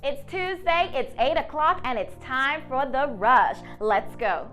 It's Tuesday, it's 8 o'clock, and it's time for The Rush. Let's go.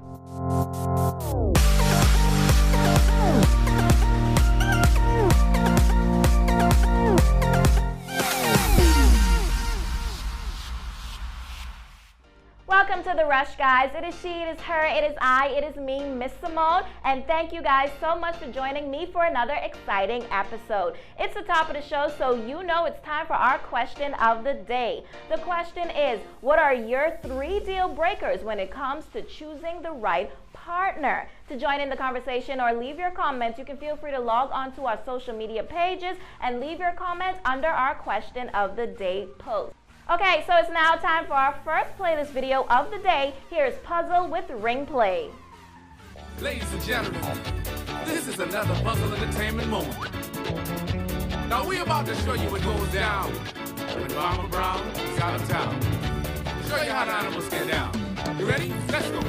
Welcome to The Rush, guys. It is she, it is her, it is I, it is me, Miss Simone, and thank you guys so much for joining me for another exciting episode. It's the top of the show, so you know it's time for our question of the day. The question is, what are your 3 deal breakers when it comes to choosing the right partner? To join in the conversation or leave your comments, you can feel free to log on to our social media pages and leave your comments under our question of the day post. Okay, so it's now time for our first playlist video of the day. Here's Puzzle with Ring Play. Ladies and gentlemen, this is another Puzzle Entertainment moment. Now we're about to show you what goes down when Mama Brown is out of town. Show you how the animals get down. You ready? Let's go.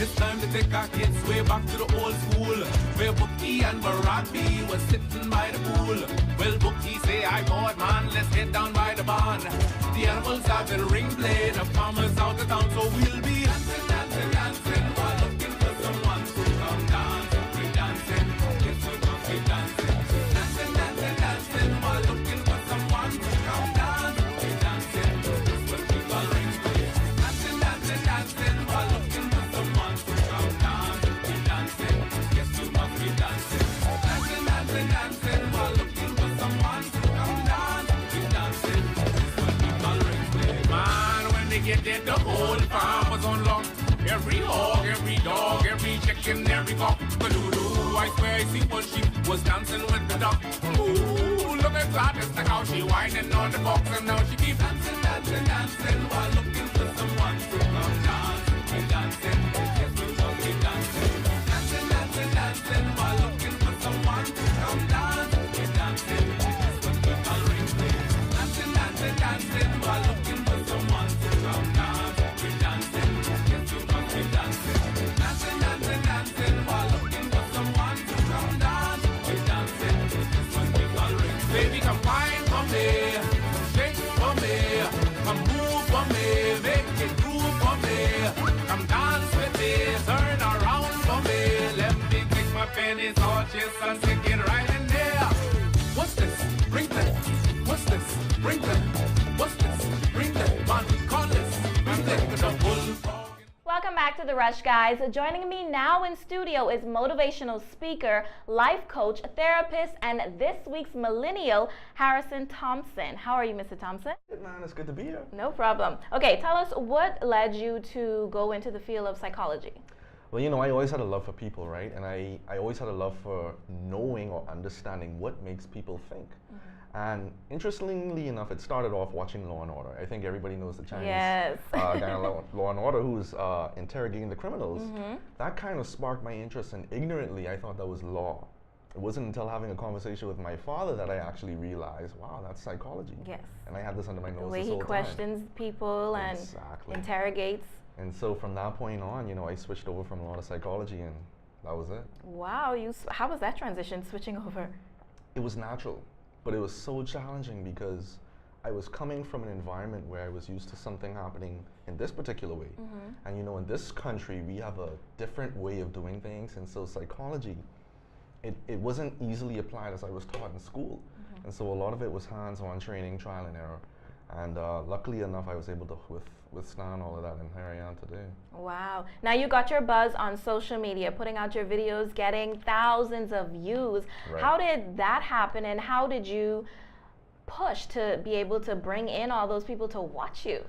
It's time to take our kids way back to the old school, where Bookie and Barabi was sitting by the pool. Well, Bookie say, I bought man, let's head down by the barn. The animals have been ring play, the farmers out of town, so we'll be dancing, dancing, dancing, while looking for someone to come dance. We're dancing, it's so good, we're dancing. Dancing, dancing, dancing, while looking for someone to come dance. We're dancing, it's what we call ring play. Dancing, dancing, dancing, while looking for someone to come dance. We're dancing, yes, you must be dancing. Dancing, dancing, dancing, while looking for someone to come dance. We're dancing, it's what we call ring play. Man, when they get there, the whole farm was on lock. Every hog, every dog, every chicken, every cock. Ba-doo-doo, I swear I see one sheep was dancing with the duck. Ooh, look at Gladys, look how she whining on the box, and now she keep dancing, dancing, dancing, while looking for someone to come dance. We dancing, yes, we must be dancing. Dancing, dancing, dancing, while looking for someone to come dance. We dancing, yes, what we call ring play. Dancing, dancing, dancing, while looking for someone to come dance. We dancing, yes, we must be dancing. Dancing, dancing, dancing, while looking for someone to come dance. We dancing, yes, what we call ring play. Baby, come wine for me, shake for me, come move for me, make it groove for me. Come dance with me, turn around for me. Let me take my pennies all chest and stick it right in there. What's this? Ring play. What's this? Ring play. What's this? Ring play. Man, call this. Ring play with a bullfrog. Welcome back to The Rush, guys. Joining me now in studio is motivational speaker, life coach, therapist, and this week's millennial, Harrison Thompson. How are you, Mr. Thompson? Good, man, it's good to be here. No problem. Okay, tell us what led you to go into the field of psychology? Well, you know, I always had a love for people, right? And I always had a love for knowing or understanding what makes people think. And interestingly enough, it started off watching Law and Order. I think everybody knows the Chinese Yes. guy on Law and Order who's interrogating the criminals. That kind of sparked my interest, and ignorantly, I thought that was law. It wasn't until having a conversation with my father that I actually realized, wow, that's psychology. Yes. And I had this under my nose The way this he whole questions people and Exactly. interrogates. And so from that point on, you know, I switched over from law to psychology, and that was it. Wow, how was that transition, switching over? It was natural, but it was so challenging because I was coming from an environment where I was used to something happening in this particular way. And you know, in this country, we have a different way of doing things, and so psychology, it wasn't easily applied as I was taught in school. And so a lot of it was hands-on training, trial and error. And luckily enough, I was able to withstand all of that, and here I am today. Wow. Now you got your buzz on social media, putting out your videos, getting thousands of views. Right. How did that happen, and how did you push to be able to bring in all those people to watch you?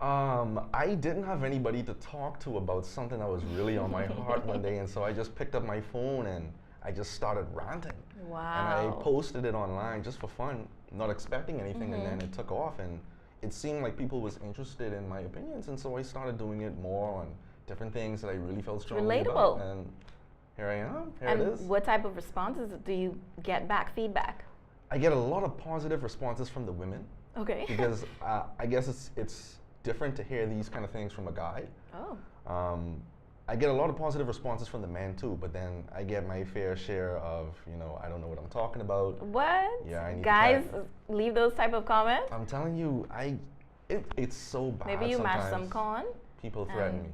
I didn't have anybody to talk to about something that was really on my heart one day, and so I just picked up my phone and I just started ranting. Wow. And I posted it online just for fun, not expecting anything, and then it took off, and it seemed like people was interested in my opinions, and so I started doing it more on different things that I really felt strongly about. And here I am, here it is. And what type of responses do you get back, feedback? I get a lot of positive responses from the women. Okay. Because I guess it's different to hear these kind of things from a guy. Oh. I get a lot of positive responses from the men too, but then I get my fair share of, I don't know what I'm talking about. What? Yeah, I need guys to leave those type of comments? I'm telling you, it's so bad. Maybe you match sometimes. some con? People threaten me.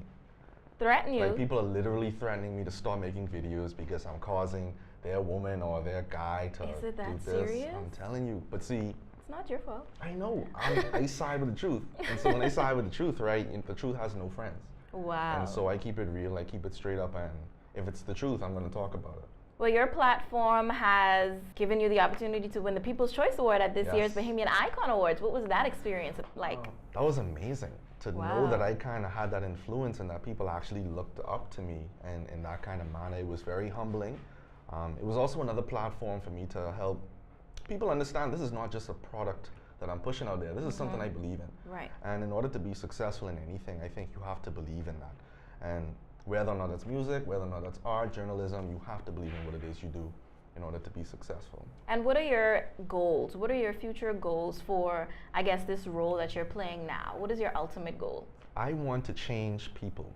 Threaten you? Like people are literally threatening me to stop making videos because I'm causing their woman or their guy to Is it that do this. serious? I'm telling you. But see, it's not your fault. I know. I side with the truth. And so when I side with the truth, right, the truth has no friends. Wow. And so I keep it real, I keep it straight up, and if it's the truth, I'm going to talk about it. Well, your platform has given you the opportunity to win the People's Choice Award at this year's Bahamian Icon Awards. What was that experience like? That was amazing. To know that I kind of had that influence and that people actually looked up to me and in that kind of manner, it was very humbling. It was also another platform for me to help people understand this is not just a product that I'm pushing out there. This is something I believe in. Right. And in order to be successful in anything, I think you have to believe in that. And whether or not it's music, whether or not it's art, journalism, you have to believe in what it is you do in order to be successful. And what are your goals? What are your future goals for, I guess, this role that you're playing now? What is your ultimate goal? I want to change people.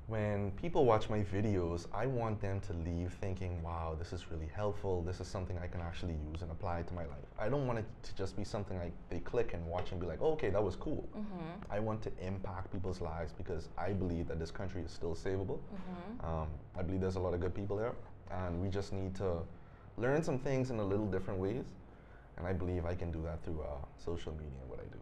When people watch my videos, I want them to leave thinking, wow, this is really helpful. This is something I can actually use and apply to my life. I don't want it to just be something like they click and watch and be like, oh, okay, that was cool. I want to impact people's lives because I believe that this country is still savable. I believe there's a lot of good people there, and we just need to learn some things in a little different ways. And I believe I can do that through social media and what I do.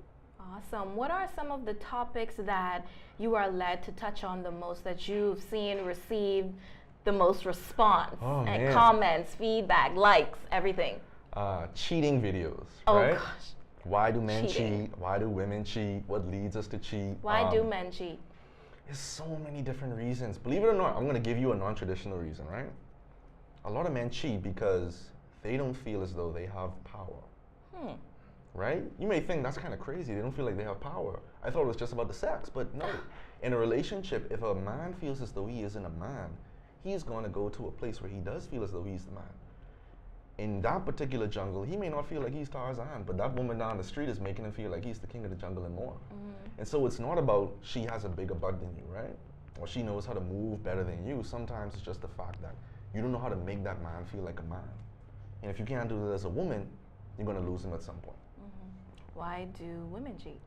Awesome. What are some of the topics that you are led to touch on the most, that you've seen received the most response and comments, feedback, likes, everything? Cheating videos, oh right? Gosh. Why do men cheat? Why do women cheat? What leads us to cheat? Why do men cheat? There's so many different reasons. Believe it or not, I'm going to give you a non-traditional reason, right? A lot of men cheat because they don't feel as though they have power. Right? You may think that's kind of crazy. They don't feel like they have power. I thought it was just about the sex, but no. In a relationship, if a man feels as though he isn't a man, he's going to go to a place where he does feel as though he's the man. In that particular jungle, he may not feel like he's Tarzan, but that woman down the street is making him feel like he's the king of the jungle and more. And so it's not about she has a bigger butt than you, right? Or she knows how to move better than you. Sometimes it's just the fact that you don't know how to make that man feel like a man. And if you can't do that as a woman, you're going to lose him at some point. Why do women cheat?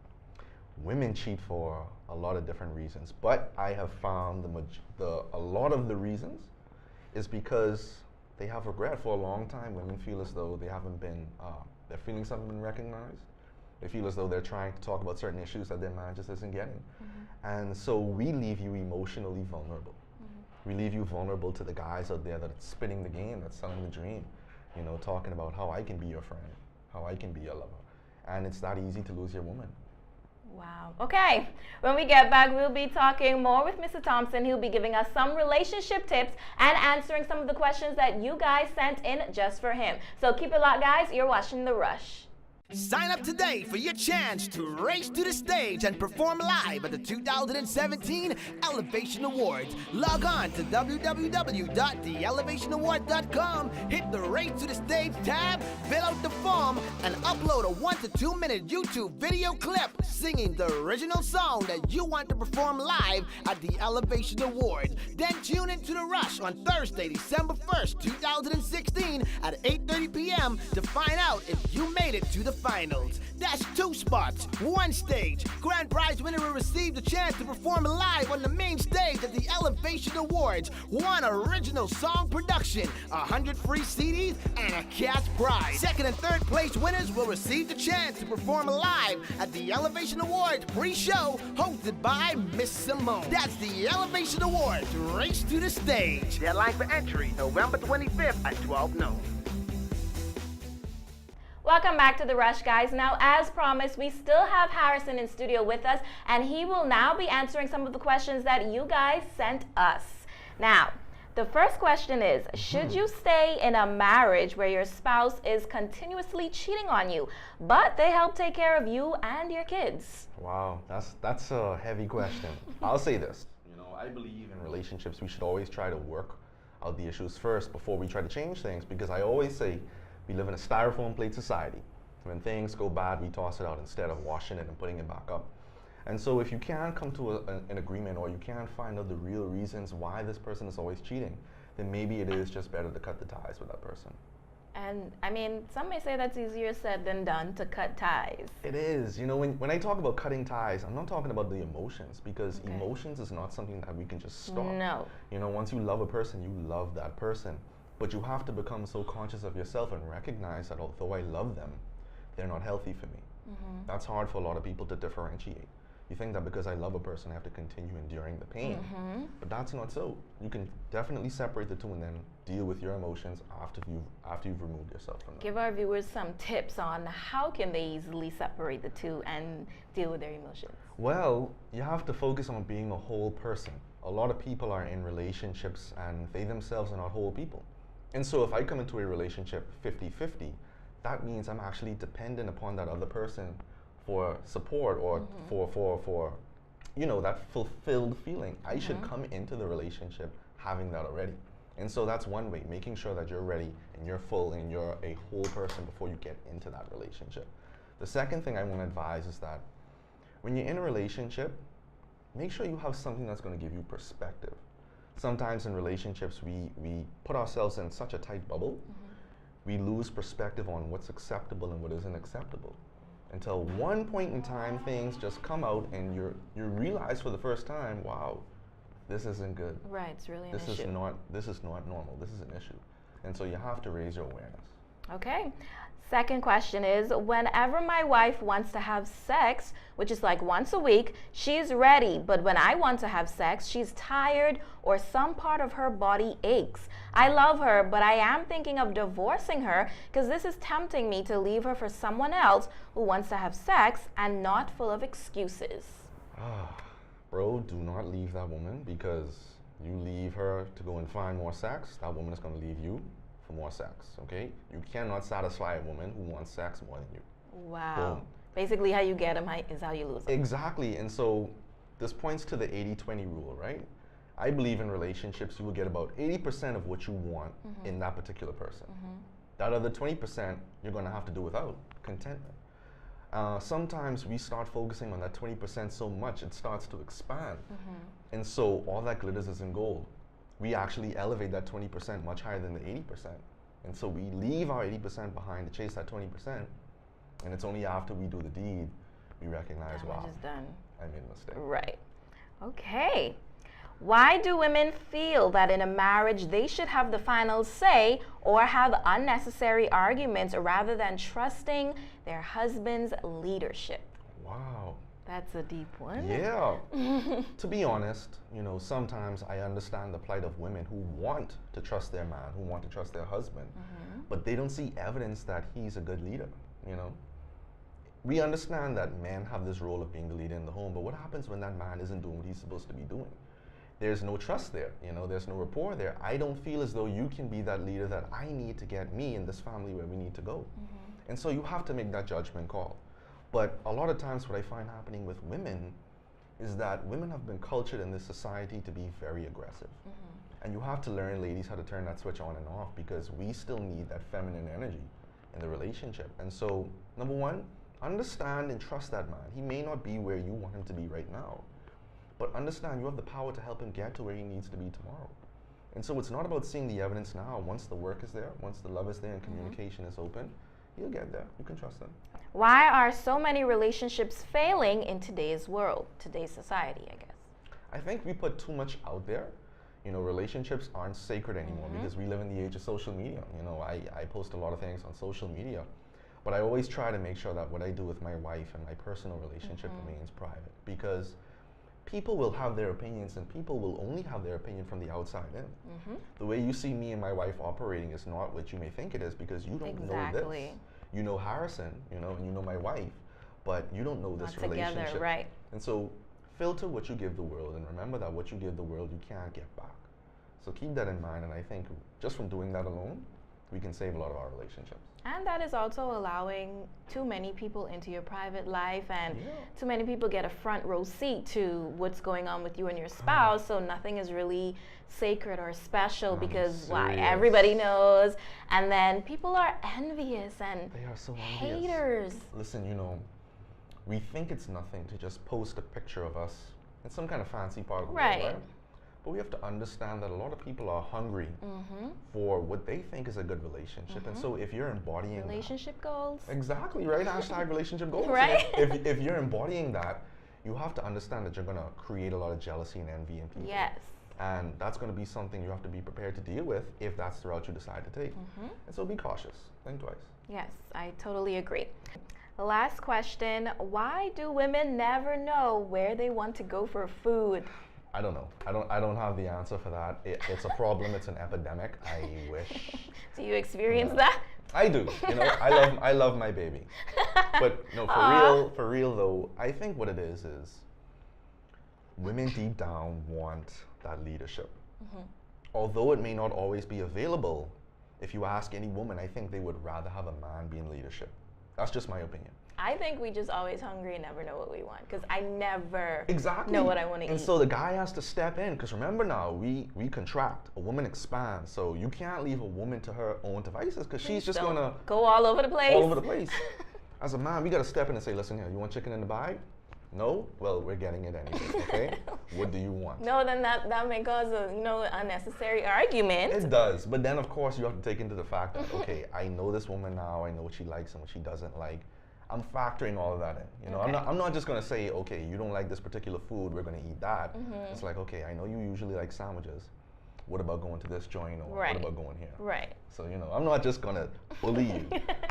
Women cheat for a lot of different reasons, but I have found a lot of the reasons is because they have regret. For a long time, women feel as though they haven't been, their feelings haven't been recognized. They feel as though they're trying to talk about certain issues that their man just isn't getting. And so we leave you emotionally vulnerable. We leave you vulnerable to the guys out there that are spinning the game, that's selling the dream, talking about how I can be your friend, how I can be your lover. And it's that easy to lose your woman. Wow. Okay. When we get back, we'll be talking more with Mr. Thompson. He'll be giving us some relationship tips and answering some of the questions that you guys sent in just for him. So keep it locked, guys. You're watching The Rush. Sign up today for your chance to race to the stage and perform live at the 2017 Elevation Awards. Log on to www.theelevationaward.com, hit the Race to the Stage tab, fill out the form, and upload a 1 to 2 minute YouTube video clip singing the original song that you want to perform live at the Elevation Awards. Then tune into The Rush on Thursday, December 1st, 2016 at 8:30 p.m. to find out if you made it to the finals. That's 2 spots, 1 stage. Grand prize winner will receive the chance to perform live on the main stage at the Elevation Awards. 1 original song production, 100 free CDs, and a cash prize. 2nd and 3rd place winners will receive the chance to perform live at the Elevation Awards pre-show hosted by Miss Simone. That's the Elevation Awards Race to the Stage. Deadline for entry, November 25th at 12 noon. Welcome back to The Rush, guys. Now, as promised, we still have Harrison in studio with us, and he will now be answering some of the questions that you guys sent us. Now, the first question is, should you stay in a marriage where your spouse is continuously cheating on you, but they help take care of you and your kids? Wow, that's a heavy question. I'll say this. I believe in relationships, we should always try to work out the issues first before we try to change things, because I always say, we live in a styrofoam plate society. When things go bad, we toss it out instead of washing it and putting it back up. And so if you can't come to an agreement, or you can't find out the real reasons why this person is always cheating, then maybe it is just better to cut the ties with that person. And I mean, some may say that's easier said than done, to cut ties. It is. You know, when I talk about cutting ties, I'm not talking about the emotions, because Okay. emotions is not something that we can just stop. No. You know, once you love a person, you love that person. But you have to become so conscious of yourself and recognize that although I love them, they're not healthy for me. That's hard for a lot of people to differentiate. You think that because I love a person, I have to continue enduring the pain. But that's not so. You can definitely separate the two and then deal with your emotions after you've removed yourself from them. Give our viewers some tips on how can they easily separate the two and deal with their emotions. Well, you have to focus on being a whole person. A lot of people are in relationships and they themselves are not whole people. And so if I come into a relationship 50-50, that means I'm actually dependent upon that other person for support, or for you know, that fulfilled feeling. I should come into the relationship having that already. And so that's one way, making sure that you're ready and you're full and you're a whole person before you get into that relationship. The second thing I want to advise is that when you're in a relationship, make sure you have something that's going to give you perspective. Sometimes in relationships, we put ourselves in such a tight bubble, we lose perspective on what's acceptable and what isn't acceptable. Until one point in time, things just come out and you realize for the first time, wow, this isn't good. Right, it's really an This issue. this is not normal. This is an issue. And so you have to raise your awareness. Okay. Second question is, whenever my wife wants to have sex, which is like once a week, she's ready. But when I want to have sex, she's tired or some part of her body aches. I love her, but I am thinking of divorcing her because this is tempting me to leave her for someone else who wants to have sex and not full of excuses. Bro, do not leave that woman, because you leave her to go and find more sex, that woman is going to leave you for more sex, okay? You cannot satisfy a woman who wants sex more than you. Wow. Boom. Basically, how you get them is how you lose them. Exactly, and so this points to the 80-20 rule, right? I believe in relationships, you will get about 80% of what you want in that particular person. That other 20%, you're going to have to do without contentment. Sometimes we start focusing on that 20% so much, it starts to expand. And so all that glitters isn't gold. We actually elevate that 20% much higher than the 80%. And so we leave our 80% behind to chase that 20%. And it's only after we do the deed, we recognize, wow, Damage is done. I made a mistake. Right. Okay. Why do women feel that in a marriage they should have the final say or have unnecessary arguments rather than trusting their husband's leadership? Wow. That's a deep one. Yeah. To be honest, you know, sometimes I understand the plight of women who want to trust their man, who want to trust their husband, but they don't see evidence that he's a good leader, you know. We understand that men have this role of being the leader in the home, but what happens when that man isn't doing what he's supposed to be doing? There's no trust there, you know, there's no rapport there. I don't feel as though you can be that leader that I need to get me and this family where we need to go. And so you have to make that judgment call. But a lot of times what I find happening with women is that women have been cultured in this society to be very aggressive. And you have to learn, ladies, how to turn that switch on and off, because we still need that feminine energy in the relationship. And so, number one, understand and trust that man. He may not be where you want him to be right now, but understand you have the power to help him get to where he needs to be tomorrow. And so it's not about seeing the evidence now. Once the work is there, once the love is there and communication is open, he'll get there. You can trust him. Why are so many relationships failing in today's world, today's society, I guess? I think we put too much out there. You know, relationships aren't sacred anymore because we live in the age of social media. You know, I post a lot of things on social media, but I always try to make sure that what I do with my wife and my personal relationship remains private, because people will have their opinions and people will only have their opinion from the outside in. The way you see me and my wife operating is not what you may think it is, because you don't know this. You know Harrison, you know, and you know my wife, but you don't know this relationship. Together, right. And so filter what you give the world, and remember that what you give the world, you can't get back. So keep that in mind, and I think just from doing that alone, we can save a lot of our relationships. And that is also allowing too many people into your private life, and too many people get a front row seat to what's going on with you and your spouse, so nothing is really sacred or special because why? Everybody knows, and then people are envious and they are so haters. Listen, you know, we think it's nothing to just post a picture of us in some kind of fancy part of the Right. world, right? But we have to understand that a lot of people are hungry for what they think is a good relationship. And so if you're embodying Relationship goals. that, exactly, right? Hashtag relationship goals. Right. If you're embodying that, you have to understand that you're going to create a lot of jealousy and envy in people. Yes. And that's going to be something you have to be prepared to deal with if that's the route you decide to take. And so be cautious. Think twice. Yes, I totally agree. Last question. Why do women never know where they want to go for food? I don't know. I don't have the answer for that. It's a problem. It's an epidemic. I wish. Do you experience that? I do. You know, I love my baby. But no, for real though, I think what it is women deep down want that leadership. Although it may not always be available, if you ask any woman, I think they would rather have a man be in leadership. That's just my opinion. I think we just always hungry and never know what we want, because I never Exactly. know what I want to eat. And so the guy has to step in, because remember now, we contract, a woman expands, so you can't leave a woman to her own devices, because she's just Don't gonna go all over the place. all over the place. As a man, we gotta step in and say, listen here, you want chicken in the bag? No? Well, we're getting it anyway, okay? What do you want? No, then that may cause a unnecessary argument. It does, but then of course you have to take into the fact that, okay, I know this woman now, I know what she likes and what she doesn't like. I'm factoring all of that in. You know, Okay. I'm not just gonna say, okay, you don't like this particular food, we're gonna eat that. It's like, okay, I know you usually like sandwiches. What about going to this joint, or Right. what about going here? Right. So, you know, I'm not just gonna bully you.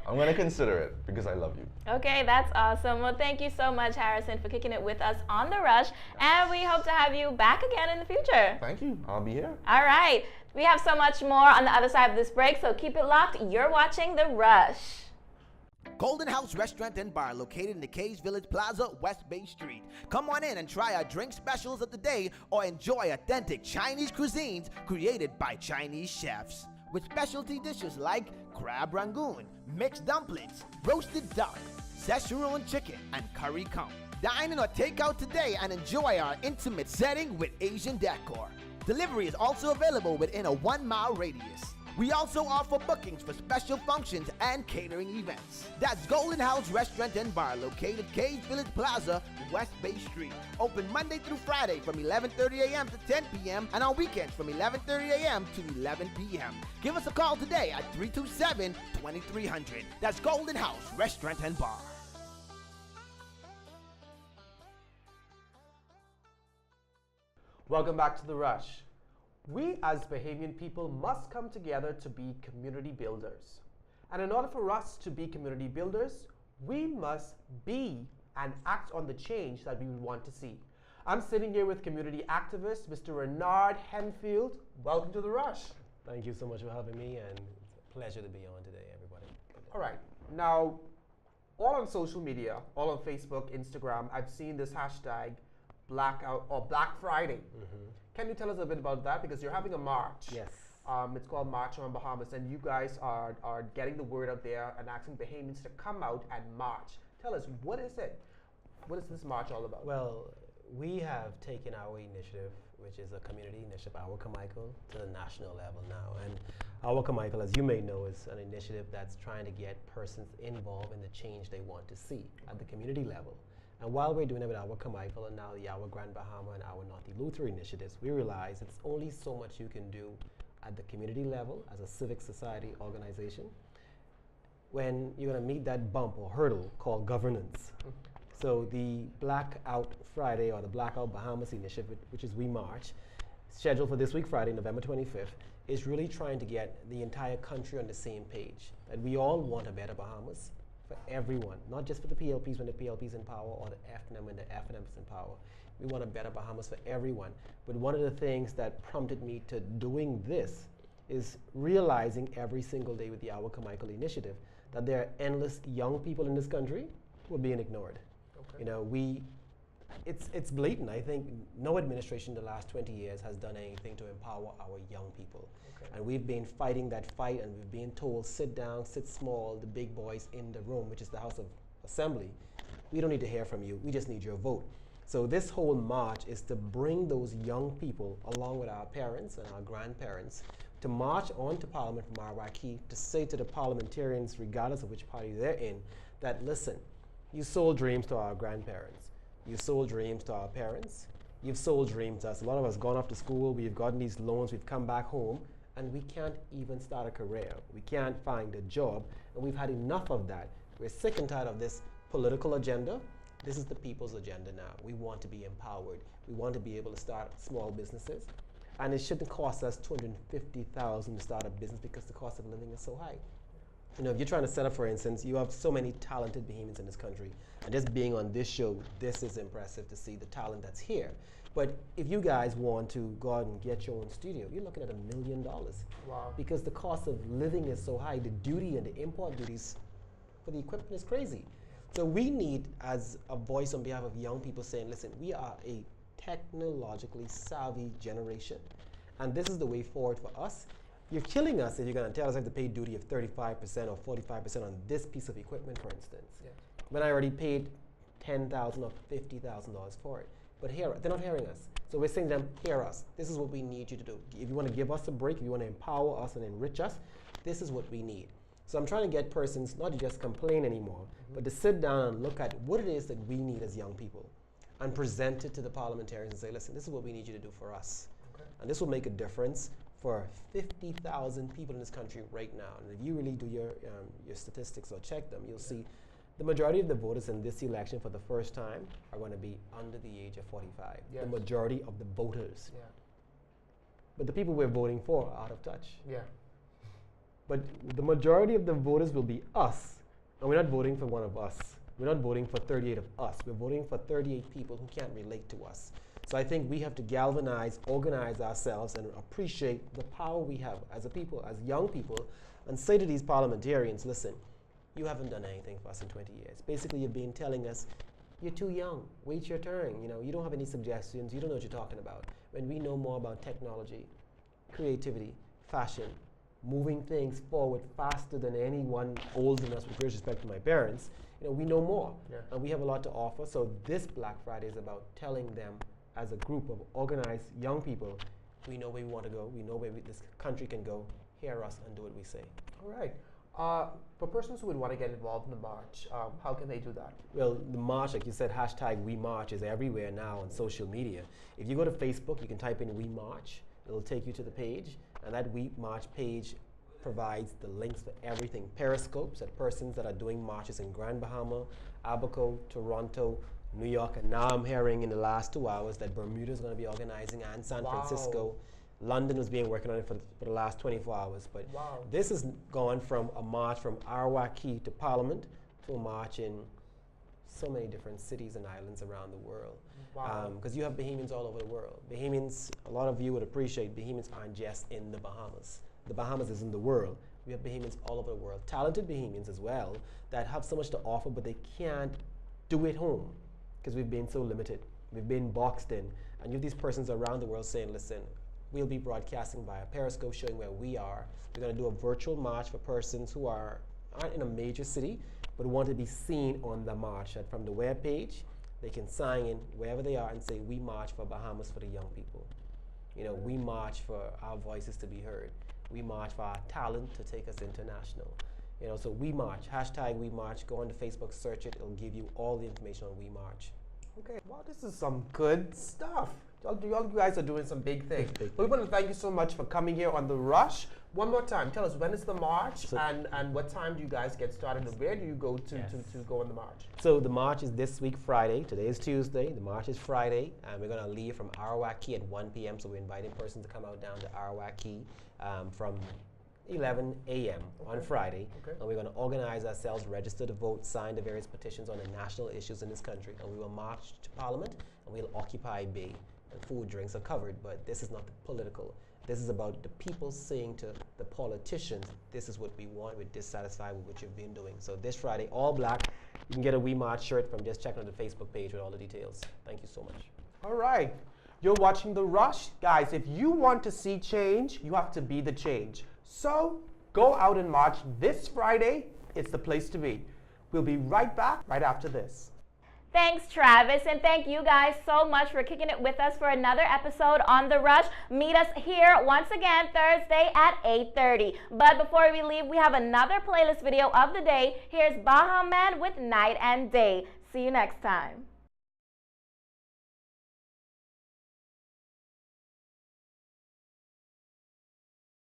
I'm gonna consider it because I love you. Okay, that's awesome. Well, thank you so much, Harrison, for kicking it with us on The Rush, and we hope to have you back again in the future. Thank you, I'll be here. All right. We have so much more on the other side of this break, so keep it locked. You're watching The Rush. Golden House Restaurant and Bar located in the Cage Village Plaza, West Bay Street. Come on in and try our drink specials of the day or enjoy authentic Chinese cuisines created by Chinese chefs. With specialty dishes like crab rangoon, mixed dumplings, roasted duck, Szechuan chicken, and curry kung. Dine in or take out today and enjoy our intimate setting with Asian decor. Delivery is also available within a 1-mile radius. We also offer bookings for special functions and catering events. That's Golden House Restaurant and Bar located Cage Village Plaza, West Bay Street. Open Monday through Friday from 11:30 a.m. to 10 p.m. and on weekends from 11:30 a.m. to 11 p.m. Give us a call today at 327-2300. That's Golden House Restaurant and Bar. Welcome back to The Rush. We as Bahamian people must come together to be community builders. And in order for us to be community builders, we must be and act on the change that we would want to see. I'm sitting here with community activist, Mr. Renard Henfield. Welcome to The Rush. Thank you so much for having me, and it's a pleasure to be on today, everybody. All right, now, all on social media, all on Facebook, Instagram, I've seen this hashtag Blackout or Black Friday. Can you tell us a bit about that? Because you're having a march. Yes. It's called March on Bahamas, and you guys are getting the word out there and asking Bahamians to come out and march. Tell us, what is it? What is this march all about? Well, we have taken our initiative, which is a community initiative, Our Carmichael, to the national level now. And Our Carmichael, as you may know, is an initiative that's trying to get persons involved in the change they want to see at the community level. And while we're doing it with Our Carmichael and now the Our Grand Bahama and Our North Luther initiatives, we realize it's only so much you can do at the community level as a civic society organization when you're going to meet that bump or hurdle called governance. So the Blackout Friday or the Blackout Bahamas initiative, which is We March, scheduled for this week, Friday, November 25th, is really trying to get the entire country on the same page. That we all want a better Bahamas for everyone, not just for the PLPs when the PLP's in power or the FNM when the FNM's in power. We want a better Bahamas for everyone. But one of the things that prompted me to doing this is realizing every single day with the Our Carmichael initiative that there are endless young people in this country who are being ignored. You know, it's blatant. I think no administration in the last 20 years has done anything to empower our young people. And we've been fighting that fight, and we've been told, sit down, sit small, the big boys in the room, which is the House of Assembly. We don't need to hear from you, we just need your vote. So this whole march is to bring those young people, along with our parents and our grandparents, to march onto Parliament from Marwaki to say to the parliamentarians, regardless of which party they're in, that listen, You sold dreams to our grandparents. You sold dreams to our parents. You've sold dreams to us. A lot of us gone off to school, we've gotten these loans, we've come back home, and we can't even start a career. We can't find a job, and we've had enough of that. We're sick and tired of this political agenda. This is the people's agenda now. We want to be empowered. We want to be able to start small businesses. And it shouldn't cost us $250,000 to start a business because the cost of living is so high. You know, if you're trying to set up, for instance, you have so many talented Bahamians in this country, and just being on this show, this is impressive to see the talent that's here. But if you guys want to go out and get your own studio, you're looking at $1 million. Wow. Because the cost of living is so high, the duty and the import duties for the equipment is crazy. So we need, as a voice on behalf of young people, saying, listen, we are a technologically savvy generation, and this is the way forward for us. You're killing us if you're going to tell us I have to pay duty of 35% or 45% on this piece of equipment, for instance. Yeah. When I already paid $10,000 or $50,000 for it. But they're not hearing us. So we're saying to them, hear us. This is what we need you to do. If you want to give us a break, if you want to empower us and enrich us, this is what we need. So I'm trying to get persons not to just complain anymore, but to sit down and look at what it is that we need as young people and present it to the parliamentarians and say, listen, this is what we need you to do for us. Okay. And this will make a difference for 50,000 people in this country right now. And if you really do your statistics or check them, you'll see the majority of the voters in this election for the first time are going to be under the age of 45. Yes. The majority of the voters. Yeah. But the people we're voting for are out of touch. Yeah. But the majority of the voters will be us. And we're not voting for one of us. We're not voting for 38 of us. We're voting for 38 people who can't relate to us. So I think we have to galvanize, organize ourselves, and appreciate the power we have as a people, as young people, and say to these parliamentarians, listen, you haven't done anything for us in 20 years. Basically, you've been telling us, you're too young, wait your turn. You know, you don't have any suggestions, you don't know what you're talking about. When we know more about technology, creativity, fashion, moving things forward faster than anyone older than us, with great respect to my parents, you know, we know more. Yeah. And we have a lot to offer. So this Black Friday is about telling them, as a group of organized young people, we know where we want to go, we know where this country can go, hear us and do what we say. All right. For persons who would want to get involved in the march, how can they do that? Well, the march, like you said, hashtag We March is everywhere now on social media. If you go to Facebook, you can type in We March. It'll take you to the page, and that We March page provides the links for everything. Periscopes at persons that are doing marches in Grand Bahama, Abaco, Toronto, New York, and now I'm hearing in the last 2 hours that Bermuda is going to be organizing, and San Francisco. London was being working on it for the last 24 hours. But this has gone from a march from Arawak Key to Parliament to a march in so many different cities and islands around the world. Because you have Bahamians all over the world. Bahamians, a lot of you would appreciate, Bahamians aren't just in the Bahamas. The Bahamas is in the world. We have Bahamians all over the world. Talented Bahamians as well that have so much to offer, but they can't do it home because we've been so limited. We've been boxed in. And you have these persons around the world saying, listen, we'll be broadcasting via Periscope, showing where we are. We're going to do a virtual march for persons who aren't in a major city, but want to be seen on the march. And from the web page, they can sign in wherever they are and say, we march for Bahamas for the young people. You know, we march for our voices to be heard. We march for our talent to take us international. You know, so We March, hashtag We March. Go on to Facebook, search it. It'll give you all the information on We March. Okay, well, this is some good stuff. You guys are doing some big things. We want to thank you so much for coming here on The Rush. One more time, tell us, when is the march, and what time do you guys get started, and where do you go to go on the march? So the march is this week, Friday. Today is Tuesday. The march is Friday, and we're going to leave from Arawak Key at 1 p.m. So we're inviting persons to come out down to Arawak Key from 11 a.m. on Friday. And we're going to organize ourselves, register to vote, sign the various petitions on the national issues in this country, and we will march to Parliament, and we'll occupy Bay. And food, drinks are covered, but this is not the political. This is about the people saying to the politicians, this is what we want, we're dissatisfied with what you've been doing. So this Friday, all black, you can get a We March shirt from just checking out the Facebook page with all the details. Thank you so much. All right, you're watching The Rush. Guys, if you want to see change, you have to be the change. So go out and march this Friday. It's the place to be. We'll be right back right after this. Thanks, Travis, and thank you guys so much for kicking it with us for another episode on The Rush. Meet us here once again Thursday at 8:30. But before we leave, we have another playlist video of the day. Here's Baha Man with Night and Day. See you next time.